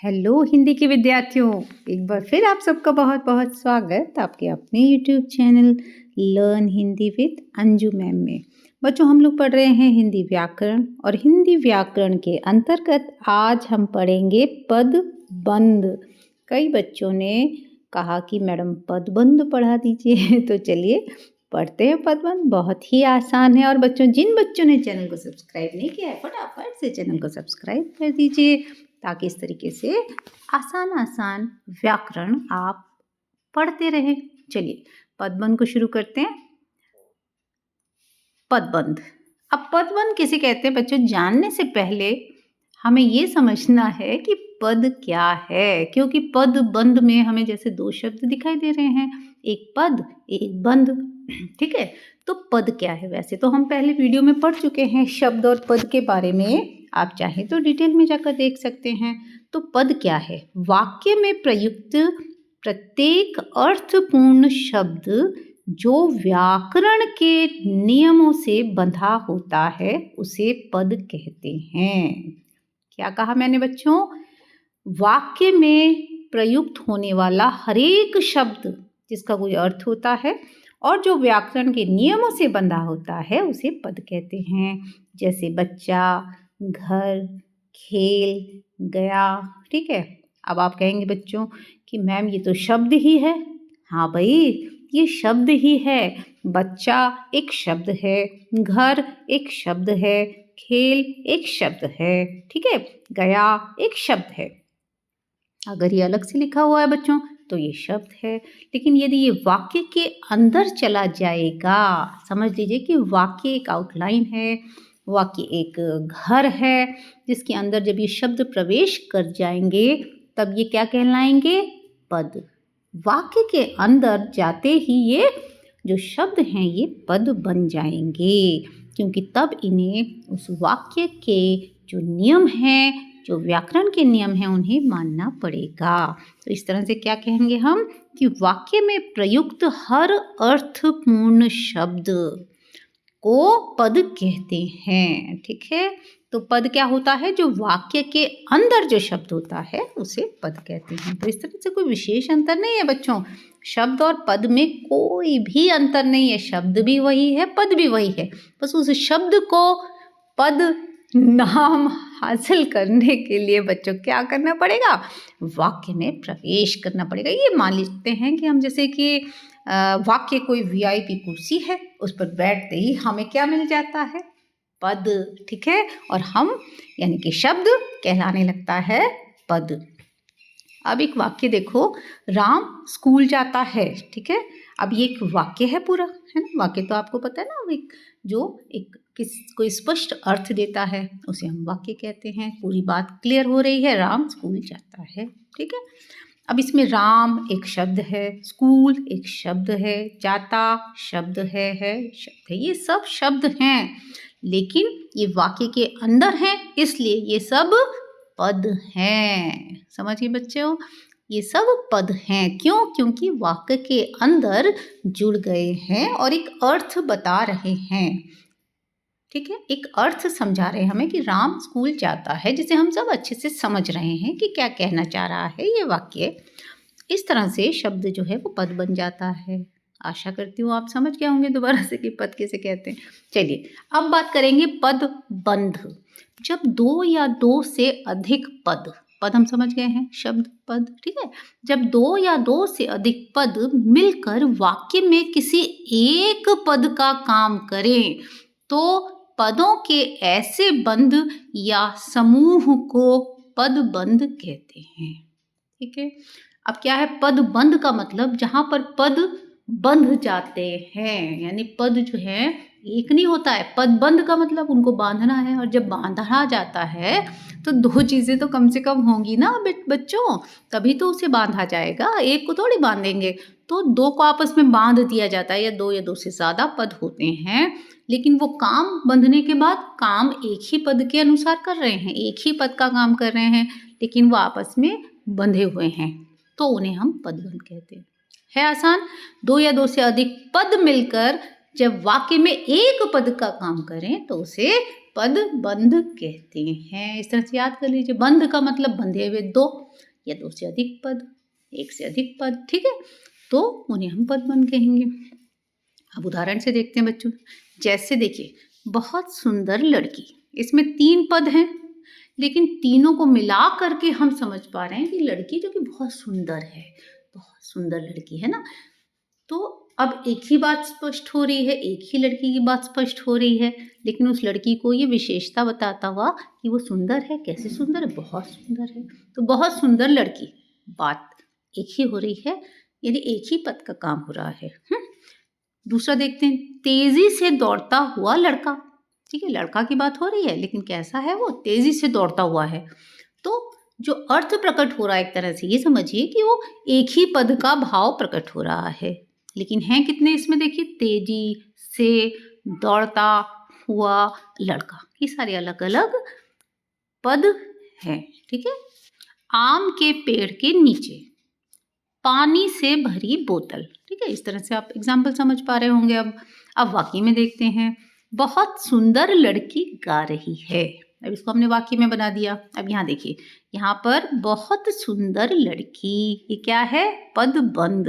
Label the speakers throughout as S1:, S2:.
S1: Hello Hindi के विद्यार्थियों, एक बार फिर आप सबका बहुत बहुत स्वागत आपके अपने YouTube channel learn Hindi with Anju ma'am में। बच्चों, हम लोग पढ़ रहे हैं हिंदी व्याकरण और हिंदी व्याकरण के अंतर्गत आज हम पढ़ेंगे पदबंध। कई बच्चों ने कहा कि मैडम पदबंध पढ़ा दीजिए तो चलिए पढ़ते हैं पदबंध। बहुत ही आसान है और बच्चों, जिन बच्चों ने चैनल को सब्सक्राइब नहीं किया है फटाफट से चैनल को सब्सक्राइब कर दीजिए ताकि इस तरीके से आसान व्याकरण आप पढ़ते रहें। चलिए पदबंध को शुरू करते हैं। पदबंध। अब पदबंध किसे कहते हैं बच्चों, जानने से पहले हमें ये समझना है कि पद क्या है, क्योंकि पदबंध में हमें जैसे दो शब्द दिखाई दे रहे हैं, एक पद एक बंध। ठीक है, तो पद क्या है? वैसे तो हम पहले वीडियो में पढ़ चुके हैं शब्द और पद के बारे में, आप चाहें तो डिटेल में जाकर देख सकते हैं। तो पद क्या है? वाक्य में प्रयुक्त प्रत्येक अर्थपूर्ण शब्द जो व्याकरण के नियमों से बंधा होता है उसे पद कहते हैं। क्या कहा मैंने बच्चों? वाक्य में प्रयुक्त होने वाला हरेक शब्द जिसका कोई अर्थ होता है और जो व्याकरण के नियमों से बंधा होता है उसे पद कहते हैं। जैसे बच्चा, घर, खेल, गया। ठीक है, अब आप कहेंगे बच्चों कि मैम ये तो शब्द ही है। हाँ भाई, ये शब्द ही है। बच्चा एक शब्द है, घर एक शब्द है, खेल एक शब्द है। ठीक है, गया एक शब्द है। अगर ये अलग से लिखा हुआ है बच्चों तो ये शब्द है, लेकिन यदि ये वाक्य के अंदर चला जाएगा, समझ लीजिए कि वाक्य एक आउटलाइन है, वाक्य एक घर है जिसके अंदर जब ये शब्द प्रवेश कर जाएंगे तब ये क्या कहलाएंगे? पद। वाक्य के अंदर जाते ही ये जो शब्द हैं ये पद बन जाएंगे, क्योंकि तब इन्हें उस वाक्य के जो नियम हैं, जो व्याकरण के नियम हैं, उन्हें मानना पड़ेगा। तो इस तरह से क्या कहेंगे हम कि वाक्य में प्रयुक्त हर अर्थपूर्ण शब्द को पद कहते हैं। ठीक है, तो पद क्या होता है? जो वाक्य के अंदर जो शब्द होता है उसे पद कहते हैं। तो इस तरह से कोई विशेष अंतर नहीं है बच्चों, शब्द और पद में कोई भी अंतर नहीं है। शब्द भी वही है, पद भी वही है, बस उस शब्द को पद नाम हासिल करने के लिए बच्चों क्या करना पड़ेगा? वाक्य में प्रवेश करना पड़ेगा। ये मान लेते हैं कि हम जैसे कि वाक्य कोई वीआईपी कुर्सी है, उस पर बैठते ही हमें क्या मिल जाता है? पद। ठीक है, और हम यानी कि शब्द कहलाने लगता है पद। अब एक वाक्य देखो, राम स्कूल जाता है। ठीक है, अब ये एक वाक्य है पूरा, है ना? वाक्य तो आपको पता है ना, एक जो एक कोई स्पष्ट अर्थ देता है उसे हम वाक्य कहते हैं। पूरी बात क्लियर हो रही है, राम स्कूल जाता है। ठीक है, अब इसमें राम एक शब्द है, स्कूल एक शब्द है, जाता शब्द है शब्द है, ये सब शब्द हैं, लेकिन ये वाक्य के अंदर हैं, इसलिए ये सब पद हैं। समझिए बच्चों, ये सब पद हैं। क्यों? क्योंकि वाक्य के अंदर जुड़ गए हैं और एक अर्थ बता रहे हैं। ठीक है, एक अर्थ समझा रहे हैं हमें कि राम स्कूल जाता है, जिसे हम सब अच्छे से समझ रहे हैं कि क्या कहना चाह रहा है ये वाक्य। इस तरह से शब्द जो है वो पद बन जाता है। आशा करती हूँ आप समझ गए होंगे दोबारा से कि पद किसे कहते हैं। चलिए अब बात करेंगे पदबंध। जब दो या दो से अधिक पद हम समझ गए हैं, शब्द पद। ठीक है, जब दो या दो से अधिक पद मिलकर वाक्य में किसी एक पद का काम करें तो पदों के ऐसे बंध या समूह को पदबंध कहते हैं। ठीक है, अब क्या है पदबंध का मतलब? जहां पर पद बंध जाते हैं, यानी पद जो है एक नहीं होता है। पदबंध का मतलब उनको बांधना है, और जब बांधा जाता है तो दो चीजें तो कम से कम होंगी ना बच्चों, तभी तो उसे बांधा जाएगा। एक को थोड़ी बांधेंगे, तो दो को आपस में बांध दिया जाता है, या दो से ज्यादा पद होते हैं, लेकिन वो काम बंधने के बाद काम एक ही पद के अनुसार कर रहे हैं, एक ही पद का काम कर रहे हैं, लेकिन वो आपस में बंधे हुए हैं, तो उन्हें हम पदबंध कहते हैं। है आसान। दो या दो से अधिक पद मिलकर जब वाक्य में एक पद का काम करें तो उसे पद बंध कहते हैं। इस तरह से याद कर लीजिए। बंध का मतलब बंधे हुए दो या दो से अधिक पद, एक से अधिक पद, ठीक है, तो उन्हें हम पद बंध कहेंगे। अब उदाहरण से देखते हैं बच्चों। जैसे देखिए, बहुत सुंदर लड़की, इसमें 3 पद हैं, लेकिन तीनों को मिला करके हम समझ पा रहे हैं कि लड़की जो कि बहुत सुंदर है, बहुत सुंदर लड़की है ना। तो अब एक ही बात स्पष्ट हो रही है, एक ही लड़की की बात स्पष्ट हो रही है, लेकिन उस लड़की को ये विशेषता बताता हुआ कि वो सुंदर है। कैसे सुंदर है? बहुत सुंदर है। तो बहुत सुंदर लड़की, बात एक ही हो रही है, यानी एक ही पद का काम हो रहा है। दूसरा देखते हैं, तेजी से दौड़ता हुआ लड़का। ठीक है, लड़का की बात हो रही है, लेकिन कैसा है वो? तेजी से दौड़ता हुआ है। तो जो अर्थ प्रकट हो रहा है, एक तरह से ये समझिए कि वो एक ही पद का भाव प्रकट हो रहा है, लेकिन हैं कितने इसमें? देखिए, तेजी से दौड़ता हुआ लड़का, ये सारे अलग अलग पद हैं। ठीक है। आम के पेड़ के नीचे, पानी से भरी बोतल। ठीक है, इस तरह से आप एग्जाम्पल समझ पा रहे होंगे। अब वाक्य में देखते हैं। बहुत सुंदर लड़की गा रही है। अब इसको हमने वाक्य में बना दिया। अब यहाँ देखिए, यहाँ पर बहुत सुंदर लड़की, ये क्या है? पद बंध,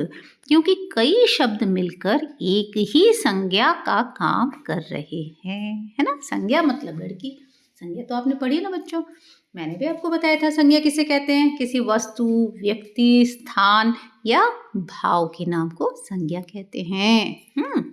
S1: क्योंकि कई शब्द मिलकर एक ही संज्ञा का काम कर रहे हैं, है ना। संज्ञा मतलब लड़की। संज्ञा तो आपने पढ़ी ना बच्चों, मैंने भी आपको बताया था। संज्ञा किसे कहते हैं? किसी वस्तु, व्यक्ति, स्थान या भाव के नाम को संज्ञा कहते हैं।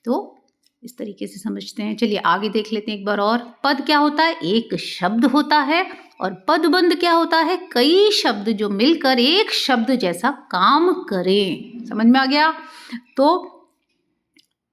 S1: तो इस तरीके से समझते हैं। चलिए आगे देख लेते हैं एक बार और। पद क्या होता है? एक शब्द होता है। और पदबंध क्या होता है? कई शब्द जो मिलकर एक शब्द जैसा काम करें। समझ में आ गया? तो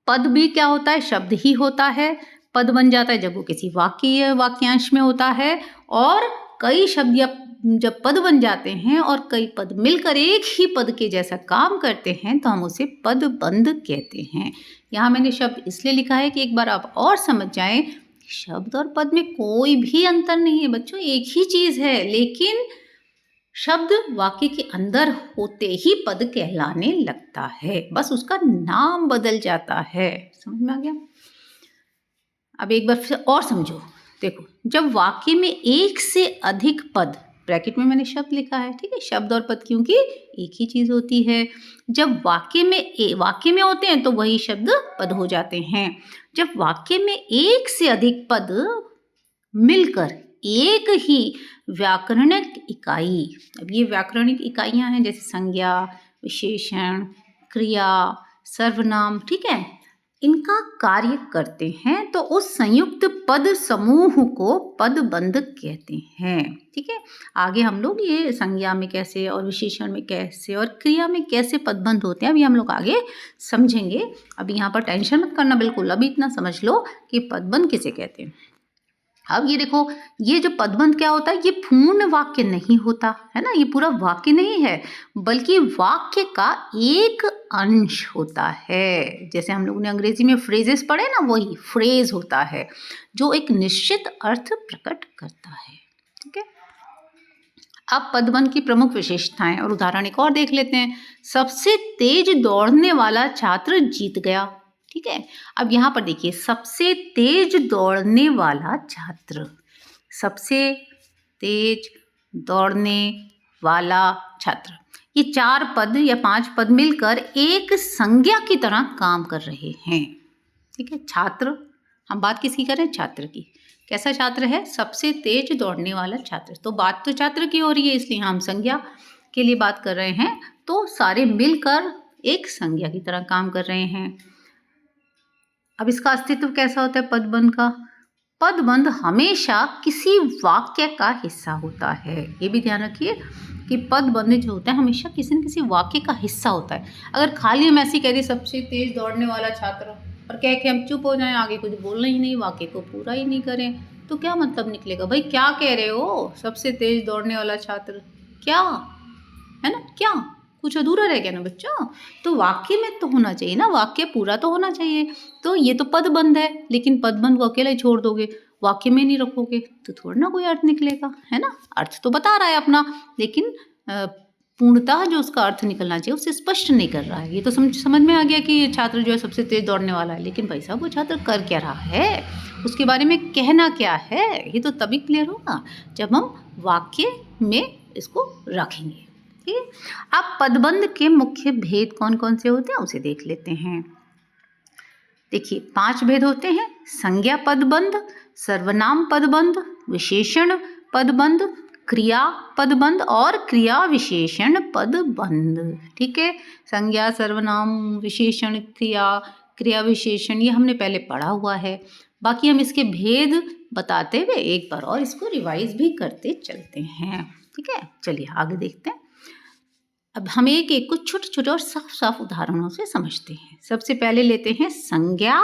S1: पद भी क्या होता है? शब्द ही होता है। पद बन जाता है जब वो किसी वाक्यांश में होता है। और कई शब्द या जब पद बन जाते हैं और कई पद मिलकर एक ही पद के जैसा काम करते हैं, तो हम उसे पदबंध कहते हैं। यहाँ मैंने शब्द इसलिए लिखा है कि एक बार आप और समझ जाएं, शब्द और पद में कोई भी अंतर नहीं है बच्चों, एक ही चीज़ है, लेकिन शब्द वाक्य के अंदर होते ही पद कहलाने लगता है, बस उसका नाम बदल जाता है। समझ में आ गया? अब एक बार फिर और समझो। देखो, जब वाक्य में एक से अधिक पद, ब्रैकेट में मैंने शब्द लिखा है, ठीक है, शब्द और पद क्योंकि एक ही चीज होती है। जब वाक्य में होते हैं तो वही शब्द पद हो जाते हैं। जब वाक्य में एक से अधिक पद मिलकर एक ही व्याकरणिक इकाई, अब ये व्याकरणिक इकाइयां हैं जैसे संज्ञा, विशेषण, क्रिया, सर्वनाम, ठीक है, इनका कार्य करते हैं, तो उस संयुक्त पद समूह को पदबंध कहते हैं। ठीक है। आगे हम लोग ये संज्ञा में कैसे और विशेषण में कैसे और क्रिया में कैसे पदबंध होते हैं, अभी हम लोग आगे समझेंगे। अभी यहाँ पर टेंशन मत करना बिल्कुल, अभी इतना समझ लो कि पदबंध किसे कहते हैं। अब ये देखो, ये जो पदबंध क्या होता है, ये पूर्ण वाक्य नहीं होता है ना, ये पूरा वाक्य नहीं है, बल्कि वाक्य का एक अंश होता है। जैसे हम लोगों ने अंग्रेजी में फ्रेजेस पढ़े ना, वही फ्रेज होता है जो एक निश्चित अर्थ प्रकट करता है। ठीक है। अब पदबंध की प्रमुख विशेषताएं और उदाहरण एक और देख लेते हैं। सबसे तेज दौड़ने वाला छात्र जीत गया। ठीक है। अब यहाँ पर देखिए, सबसे तेज दौड़ने वाला छात्र, सबसे तेज दौड़ने वाला छात्र, ये 4 पद या 5 पद मिलकर एक संज्ञा की तरह काम कर रहे हैं। ठीक है। छात्र, हम बात किसकी कर रहे हैं? छात्र की। कैसा छात्र है? सबसे तेज दौड़ने वाला छात्र। तो बात तो छात्र की हो रही है, इसलिए हम संज्ञा के लिए बात कर रहे हैं। तो सारे मिलकर एक संज्ञा की तरह काम कर रहे हैं। अब इसका अस्तित्व कैसा होता है पदबंध का? पदबंध हमेशा किसी वाक्य का हिस्सा होता है। ये भी ध्यान रखिए कि पदबंध जो होता है हमेशा किसी न किसी वाक्य का हिस्सा होता है। अगर खाली हम ऐसे कह दें सबसे तेज दौड़ने वाला छात्र और कह के हम चुप हो जाएं, आगे कुछ बोलना ही नहीं, वाक्य को पूरा ही नहीं करें, तो क्या मतलब निकलेगा? भाई क्या कह रहे हो? सबसे तेज दौड़ने वाला छात्र, क्या है ना, क्या कुछ अधूरा रह गया ना बच्चों। तो वाक्य में तो होना चाहिए ना, वाक्य पूरा तो होना चाहिए। तो ये तो पदबंध है, लेकिन पदबंध को अकेला ही छोड़ दोगे, वाक्य में नहीं रखोगे, तो थोड़ा ना कोई अर्थ निकलेगा, है ना। अर्थ तो बता रहा है अपना, लेकिन पूर्णतः जो उसका अर्थ निकलना चाहिए उसे स्पष्ट नहीं कर रहा है। ये तो समझ में आ गया कि ये छात्र जो है सबसे तेज दौड़ने वाला है, लेकिन भाई साहब वो छात्र कर क्या रहा है, उसके बारे में कहना क्या है, ये तो तभी क्लियर होगा जब हम वाक्य में इसको रखेंगे। ठीक है। अब पदबंध के मुख्य भेद कौन कौन से होते हैं उसे देख लेते हैं। देखिए 5 भेद होते हैं। संज्ञा पदबंध, सर्वनाम पदबंध, विशेषण पदबंध, क्रिया पदबंध और क्रिया विशेषण पदबंध। ठीक है। संज्ञा, सर्वनाम, विशेषण, क्रिया विशेषण ये हमने पहले पढ़ा हुआ है। बाकी हम इसके भेद बताते हुए एक बार और इसको रिवाइज भी करते चलते हैं। ठीक है, चलिए आगे देखते हैं। अब हम एक एक को छोटे छोटे और साफ साफ उदाहरणों से समझते हैं। सबसे पहले लेते हैं संज्ञा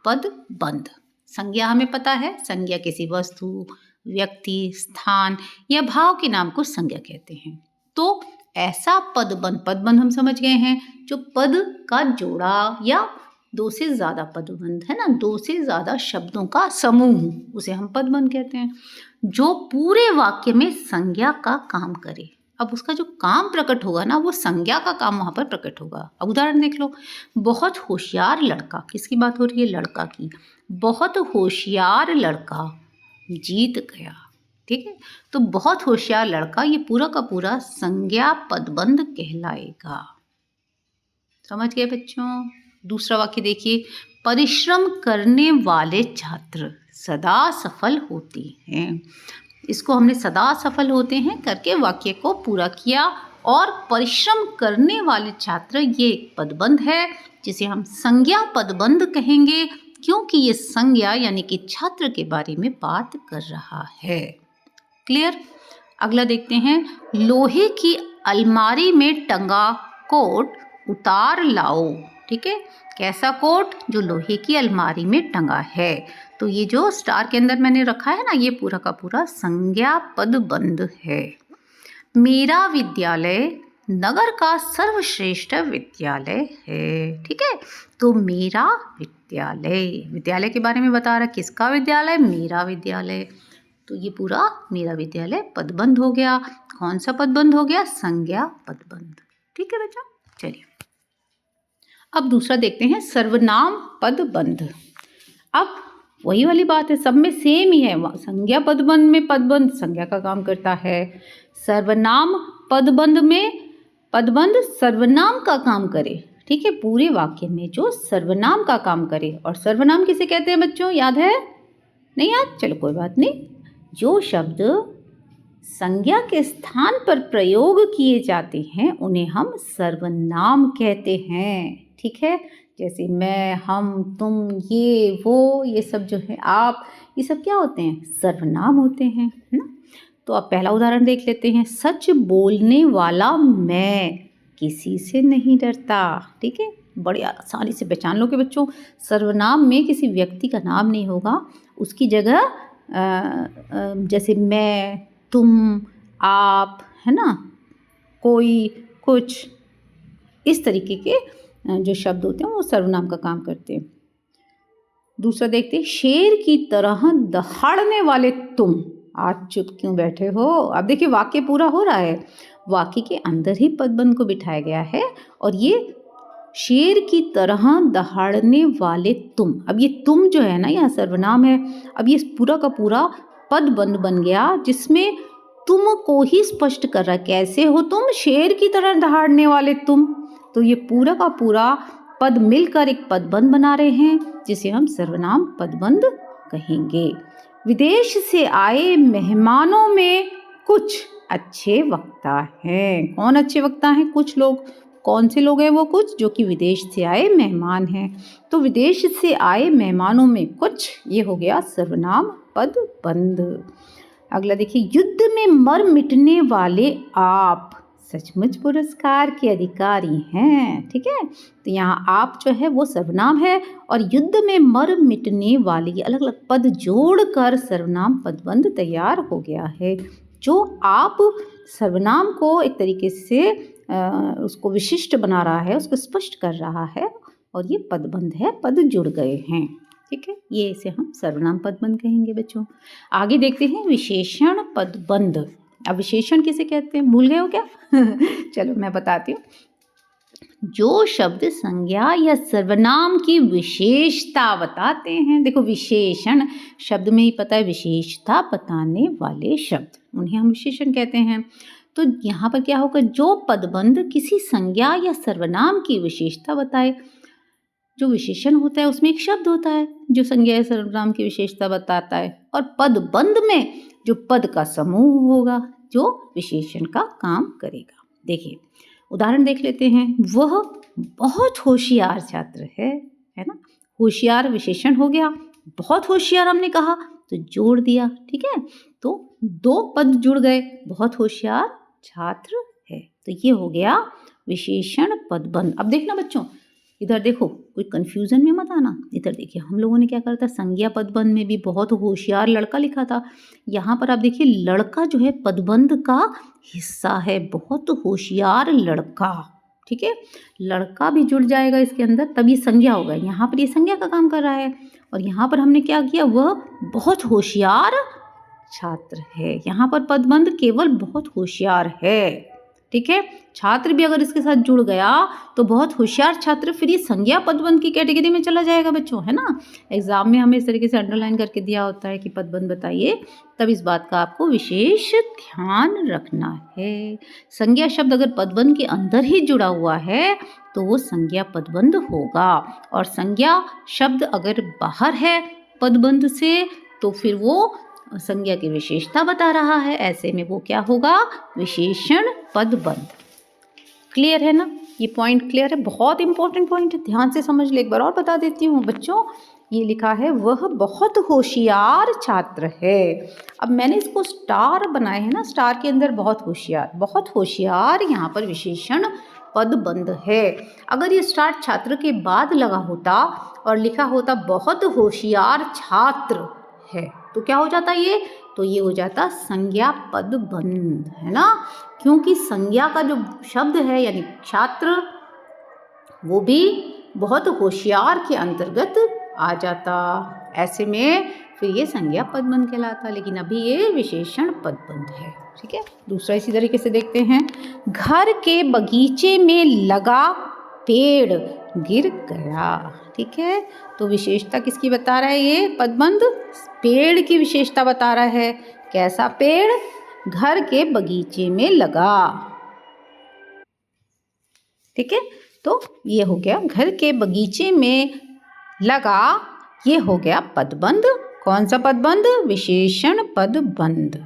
S1: पदबंध। संज्ञा हमें पता है, संज्ञा किसी वस्तु, व्यक्ति, स्थान या भाव के नाम को संज्ञा कहते हैं। तो ऐसा पदबंध हम समझ गए हैं जो पद का जोड़ा या 2 से ज़्यादा पदबंध है ना, 2 से ज़्यादा शब्दों का समूह, उसे हम पदबंध कहते हैं, जो पूरे वाक्य में संज्ञा का काम करे। अब उसका जो काम प्रकट होगा ना, वो संज्ञा का काम वहाँ पर प्रकट होगा। अब उदाहरण देख लो, बहुत होशियार लड़का, किसकी बात हो रही है, लड़का की। बहुत होशियार लड़का जीत गया। ठीक है, तो बहुत होशियार लड़का ये पूरा का पूरा संज्ञा पदबंध कहलाएगा। समझ गए बच्चों। दूसरा वाक्य देखिए, परिश्रम करने वाले छात्र सदा सफल होते हैं। इसको हमने सदा सफल होते हैं करके वाक्य को पूरा किया। और परिश्रम करने वाले छात्र ये एक पदबंध है जिसे हम संज्ञा पदबंध कहेंगे, क्योंकि ये संज्ञा यानी कि छात्र के बारे में बात कर रहा है। क्लियर। अगला देखते हैं, लोहे की अलमारी में टंगा कोट उतार लाओ। ठीक है, कैसा कोट, जो लोहे की अलमारी में टंगा है। तो ये जो स्टार के अंदर मैंने रखा है ना, ये पूरा का पूरा संज्ञा पदबंध है। मेरा विद्यालय नगर का सर्वश्रेष्ठ विद्यालय है। ठीक है, तो मेरा विद्यालय के बारे में बता रहा, किसका विद्यालय, मेरा विद्यालय। तो ये पूरा मेरा विद्यालय पदबंध हो गया। कौन सा पदबंध हो गया, संज्ञा पदबंध। ठीक है बच्चों, चलिए अब दूसरा देखते हैं, सर्वनाम पदबंध। अब वही वाली बात है, सब में सेम ही है। संज्ञा पदबंध में पदबंध संज्ञा का काम करता है। सर्वनाम पदबंध में पदबंध सर्वनाम का काम करे। ठीक है, पूरे वाक्य में जो सर्वनाम का काम करे। और सर्वनाम किसे कहते हैं बच्चों, याद है, नहीं याद, चलो कोई बात नहीं। जो शब्द संज्ञा के स्थान पर प्रयोग किए जाते हैं उन्हें हम सर्वनाम कहते हैं। ठीक है, जैसे मैं, हम, तुम, ये, वो, ये सब जो है, आप, ये सब क्या होते हैं, सर्वनाम होते हैं, है ना। तो अब पहला उदाहरण देख लेते हैं, सच बोलने वाला मैं किसी से नहीं डरता। ठीक है, बड़ी आसानी से पहचान लो कि बच्चों सर्वनाम में किसी व्यक्ति का नाम नहीं होगा, उसकी जगह जैसे मैं, तुम, आप, है ना, कोई, कुछ, इस तरीके के जो शब्द होते हैं वो सर्वनाम का काम करते हैं। दूसरा देखते हैं, शेर की तरह दहाड़ने वाले तुम आज चुप क्यों बैठे हो। अब देखिए वाक्य पूरा हो रहा है, वाक्य के अंदर ही पदबंध को बिठाया गया है। और ये शेर की तरह दहाड़ने वाले तुम, अब ये तुम जो है ना, यहाँ सर्वनाम है। अब ये पूरा का पूरा पदबंध बन गया जिसमें तुम को ही स्पष्ट कर रहा है, कैसे हो तुम, शेर की तरह दहाड़ने वाले तुम। तो ये पूरा का पूरा पद मिलकर एक पदबंध बना रहे हैं जिसे हम सर्वनाम पदबंध कहेंगे। विदेश से आए मेहमानों में कुछ अच्छे वक्ता हैं। कौन अच्छे वक्ता हैं, कुछ लोग। कौन से लोग हैं वो कुछ, जो कि विदेश से आए मेहमान हैं। तो विदेश से आए मेहमानों में कुछ, ये हो गया सर्वनाम पदबंध। अगला देखिए, युद्ध में मर मिटने वाले आप सचमुच पुरस्कार के अधिकारी हैं। ठीक है, तो यहाँ आप जो है वो सर्वनाम है और युद्ध में मर मिटने वाली अलग अलग पद जोड़कर सर्वनाम पदबंध तैयार हो गया है। जो आप सर्वनाम को एक तरीके से उसको विशिष्ट बना रहा है, उसको स्पष्ट कर रहा है, और ये पदबंध है, पद जुड़ गए हैं। ठीक है, ये इसे हम सर्वनाम पदबंध कहेंगे बच्चों। आगे देखते हैं विशेषण पदबंध। अब विशेषण किसे कहते हैं, भूल गए हो क्या? चलो मैं बताती हूँ। जो शब्द संज्ञा या सर्वनाम की विशेषता बताते हैं, देखो विशेषण शब्द में ही पता है, विशेषता बताने वाले शब्द, उन्हें हम विशेषण कहते हैं। तो यहाँ पर क्या होगा, जो पदबंध किसी संज्ञा या सर्वनाम की विशेषता बताए। जो विशेषण होता है उसमें एक शब्द होता है जो संज्ञा या सर्वनाम की विशेषता बताता है, और पदबंध में जो पद का समूह होगा जो विशेषण का काम करेगा। देखिए उदाहरण देख लेते हैं। वह बहुत होशियार छात्र है ना। होशियार विशेषण हो गया, बहुत होशियार हमने कहा तो जोड़ दिया, ठीक है। तो दो पद जुड़ गए, बहुत होशियार छात्र है, तो ये हो गया विशेषण पदबंध। अब देखना बच्चों, इधर देखो, कोई कंफ्यूजन में मत आना। इधर देखिए, हम लोगों ने क्या करा था, संज्ञा पदबंध में भी बहुत होशियार लड़का लिखा था। यहाँ पर आप देखिए लड़का जो है पदबंध का हिस्सा है, बहुत होशियार लड़का, ठीक है। लड़का भी जुड़ जाएगा इसके अंदर तब ये संज्ञा होगा। यहाँ पर ये संज्ञा का काम कर रहा है, और यहाँ पर हमने क्या किया, वह बहुत होशियार छात्र है। यहाँ पर पदबंध केवल बहुत होशियार है, ठीक है। छात्र भी अगर इसके साथ जुड़ गया तो बहुत होशियार छात्र, फिर ये संज्ञा पदबंध की कैटेगरी में चला जाएगा बच्चों, है ना। एग्जाम में हमें इस तरीके से अंडरलाइन करके दिया होता है कि पदबंध बताइए, तब इस बात का आपको विशेष ध्यान रखना है। संज्ञा शब्द अगर पदबंध के अंदर ही जुड़ा हुआ है तो वो संज्ञा पदबंध होगा, और संज्ञा शब्द अगर बाहर है पदबंध से तो फिर वो संज्ञा की विशेषता बता रहा है, ऐसे में वो क्या होगा, विशेषण पदबंध। क्लियर है ना, ये पॉइंट क्लियर है, बहुत इंपॉर्टेंट पॉइंट है, ध्यान से समझ ले। एक बार और बता देती हूँ बच्चों, ये लिखा है वह बहुत होशियार छात्र है। अब मैंने इसको स्टार बनाए हैं ना, स्टार के अंदर बहुत होशियार यहाँ पर विशेषण पदबंध है। अगर ये स्टार छात्र के बाद लगा होता और लिखा होता बहुत होशियार छात्र है तो क्या हो जाता ये, तो ये हो जाता संज्ञा पदबंध, है ना। क्योंकि संज्ञा का जो शब्द है यानी छात्र, वो भी बहुत होशियार के अंतर्गत आ जाता, ऐसे में फिर ये संज्ञा पदबंध कहलाता। लेकिन अभी ये विशेषण पदबंध है, ठीक है। दूसरा इसी तरीके से देखते हैं। घर के बगीचे में लगा पेड़ गिर गया, ठीक है। तो विशेषता किसकी बता रहा है, ये पदबंध पेड़ की विशेषता बता रहा है। कैसा पेड़, घर के बगीचे में लगा, ठीक है। तो ये हो गया घर के बगीचे में लगा, ये हो गया पदबंध। कौन सा पदबंध, विशेषण पदबंध।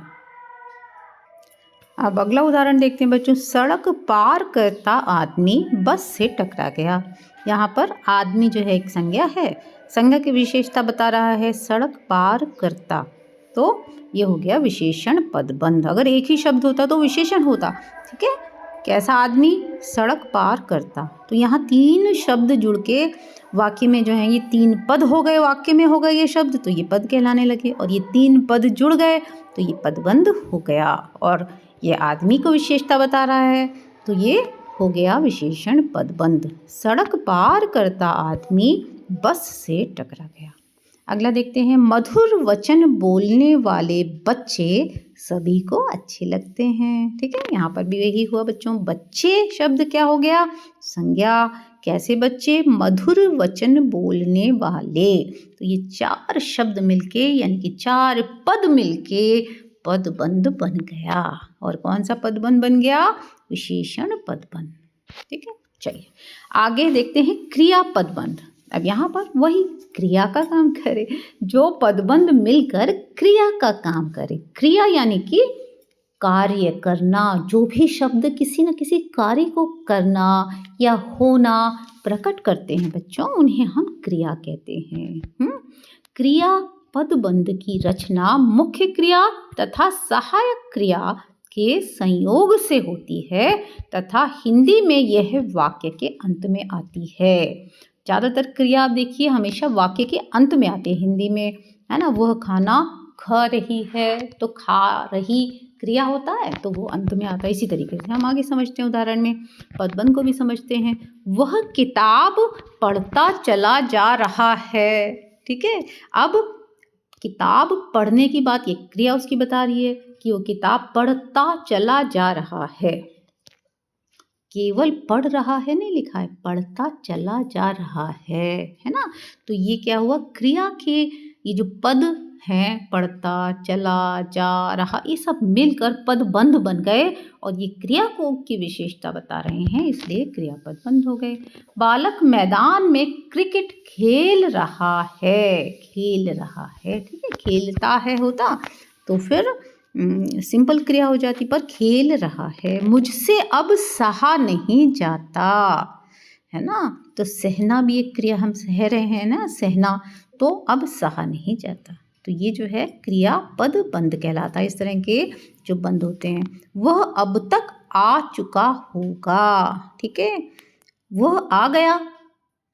S1: अब अगला उदाहरण देखते हैं बच्चों। सड़क पार करता आदमी बस से टकरा गया। यहाँ पर आदमी जो है एक संज्ञा है, संज्ञा की विशेषता बता रहा है सड़क पार करता, तो ये हो गया विशेषण पदबंध। अगर एक ही शब्द होता तो विशेषण होता, ठीक है। कैसा आदमी, सड़क पार करता, तो यहाँ तीन शब्द जुड़ के वाक्य में जो है ये तीन पद हो गए, वाक्य में हो गए ये शब्द, तो ये पद कहलाने लगे, और ये तीन पद जुड़ गए तो ये पदबंध हो गया, और ये आदमी को विशेषता बता रहा है तो ये हो गया विशेषण पदबंध। सड़क पार करता आदमी बस से टकरा गया। अगला देखते हैं। मधुर वचन बोलने वाले बच्चे सभी को अच्छे लगते हैं, ठीक है। यहाँ पर भी यही हुआ बच्चों, बच्चे शब्द क्या हो गया, संज्ञा। कैसे बच्चे, मधुर वचन बोलने वाले, तो ये चार शब्द मिलके यानी कि चार पद मिलके पदबंध बन गया। और कौन सा पदबंध बन गया, विशेषण पदबंध, ठीक है। चलिए आगे देखते हैं क्रिया पदबंध। अब यहाँ पर वही क्रिया का काम करे, जो पदबंध मिलकर क्रिया का काम करे। क्रिया यानी कि कार्य करना, जो भी शब्द किसी न किसी कार्य को करना या होना प्रकट करते हैं बच्चों, उन्हें हम क्रिया कहते हैं। क्रिया पदबंध की रचना मुख्य क्रिया तथा सहायक क्रिया के संयोग से होती है तथा हिंदी में यह वाक्य के अंत में आती है। ज़्यादातर क्रिया आप देखिए हमेशा वाक्य के अंत में आते हैं हिंदी में, है ना। वह खाना खा रही है तो खा रही क्रिया होता है तो वो अंत में आता है। इसी तरीके से हम आगे समझते हैं, उदाहरण में पदबंध को भी समझते हैं। वह किताब पढ़ता चला जा रहा है, ठीक है। अब किताब पढ़ने की बात, ये क्रिया उसकी बता रही है कि वो किताब पढ़ता चला जा रहा है। केवल पढ़ रहा है नहीं लिखा है, पढ़ता चला जा रहा है ना। तो ये क्या हुआ, क्रिया के ये जो पद हैं, पढ़ता चला जा रहा, ये सब मिलकर पदबंध बन गए और ये क्रिया को की विशेषता बता रहे हैं, इसलिए क्रियापद बंध हो गए। बालक मैदान में क्रिकेट खेल रहा है, खेल रहा है, ठीक है, खेलता है होता तो फिर सिंपल क्रिया हो जाती, पर खेल रहा है। मुझसे अब सहा नहीं जाता, है ना। तो सहना भी एक क्रिया, हम सह रहे हैं ना, सहना, तो अब सहा नहीं जाता। तो ये जो है क्रिया पद बंध कहलाता है। इस तरह के जो बंध होते हैं। वह अब तक आ चुका होगा, ठीक है, वह आ गया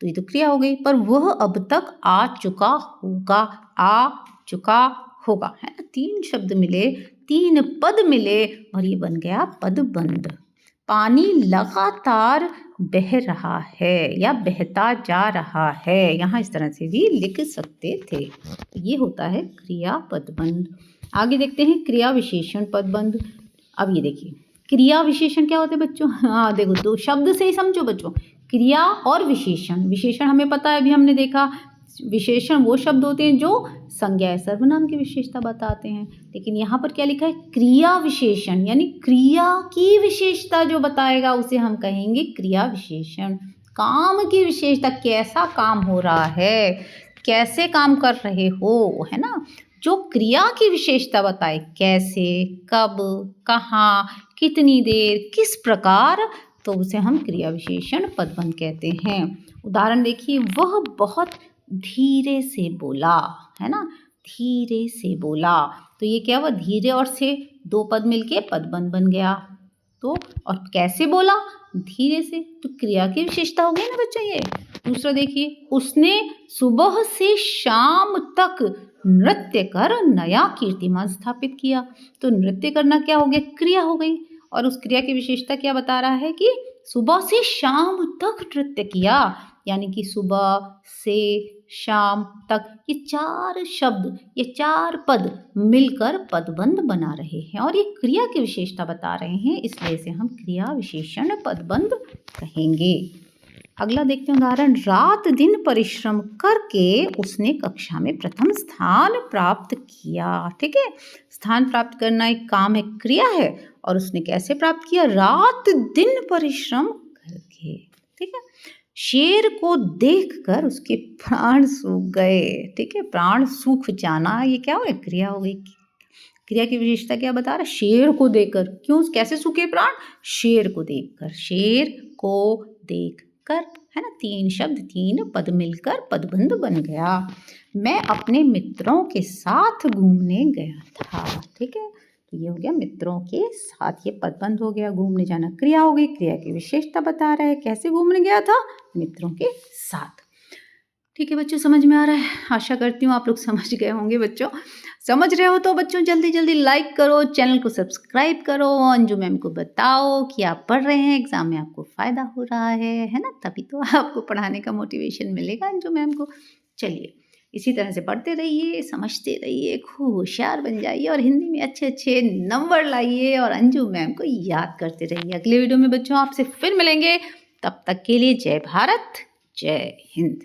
S1: तो ये तो क्रिया हो गई, पर वह अब तक आ चुका होगा, आ चुका होगा, है ना। 3 शब्द मिले, 3 पद मिले और ये बन गया पदबंध। पानी लगातार बह रहा है या बहता जा रहा है, यहाँ इस तरह से भी लिख सकते थे। ये होता है क्रिया पदबंध। आगे देखते हैं क्रिया विशेषण पदबंध। अब ये देखिए क्रिया विशेषण क्या होते हैं बच्चों, हाँ देखो 2 शब्द से ही समझो बच्चों, क्रिया और विशेषण। विशेषण हमें पता है, अभी हमने देखा, विशेषण वो शब्द होते हैं जो संज्ञा सर्वनाम की विशेषता बताते हैं। लेकिन यहाँ पर क्या लिखा है, क्रिया विशेषण, यानी क्रिया की विशेषता जो बताएगा उसे हम कहेंगे क्रिया विशेषण। काम की विशेषता, कैसा काम हो रहा है, कैसे काम कर रहे हो, है ना। जो क्रिया की विशेषता बताए, कैसे, कब, कहाँ, कितनी देर, किस प्रकार, तो उसे हम क्रिया विशेषण पदबंध कहते हैं। उदाहरण देखिए, वह बहुत धीरे से बोला, है ना, धीरे से बोला, तो ये क्या हुआ, धीरे और से 2 पद मिलके पदबंध बन गया। तो और कैसे बोला, धीरे से, तो क्रिया की विशेषता हो गई ना बच्चों ये। दूसरा देखिए, उसने सुबह से शाम तक नृत्य कर नया कीर्तिमान स्थापित किया, तो नृत्य करना क्या हो गया, क्रिया हो गई। और उस क्रिया की विशेषता क्या बता रहा है कि सुबह से शाम तक नृत्य किया, यानी कि सुबह से शाम तक, ये 4 शब्द, ये 4 पद मिलकर पदबंध बना रहे हैं और ये क्रिया की विशेषता बता रहे हैं, इसलिए इसे हम क्रिया विशेषण पदबंध कहेंगे। अगला देखते हैं उदाहरण, रात दिन परिश्रम करके उसने कक्षा में प्रथम स्थान प्राप्त किया, ठीक है। स्थान प्राप्त करना एक काम है, क्रिया है, और उसने कैसे प्राप्त किया, रात दिन परिश्रम करके, ठीक है। शेर को देखकर उसके प्राण सूख गए, ठीक है, प्राण सूख जाना, ये क्या हो गया, क्रिया हो गई। क्रिया की विशेषता क्या बता रहा है, शेर को देखकर, क्यों, कैसे सूखे प्राण, शेर को देखकर, शेर को देखकर, है ना। 3 शब्द, 3 पद मिलकर पदबंध बन गया। मैं अपने मित्रों के साथ घूमने गया था, ठीक है, तो ये हो गया मित्रों के साथ, ये पदबंध हो गया। घूमने जाना क्रिया हो गई, क्रिया की विशेषता बता रहा है, कैसे घूमने गया था, मित्रों के साथ। ठीक है बच्चों, समझ में आ रहा है, आशा करती हूँ आप लोग समझ गए होंगे बच्चों। समझ रहे हो तो बच्चों जल्दी जल्दी लाइक करो, चैनल को सब्सक्राइब करो, अंजू मैम को बताओ कि आप पढ़ रहे हैं, एग्जाम में आपको फ़ायदा हो रहा है ना, तभी तो आपको पढ़ाने का मोटिवेशन मिलेगा अंजू मैम को। चलिए इसी तरह से पढ़ते रहिए, समझते रहिए, खूब होशियार बन जाइए और हिंदी में अच्छे अच्छे नंबर लाइए और अंजू मैम को याद करते रहिए। अगले वीडियो में बच्चों आपसे फिर मिलेंगे, तब तक के लिए जय भारत, जय हिंद।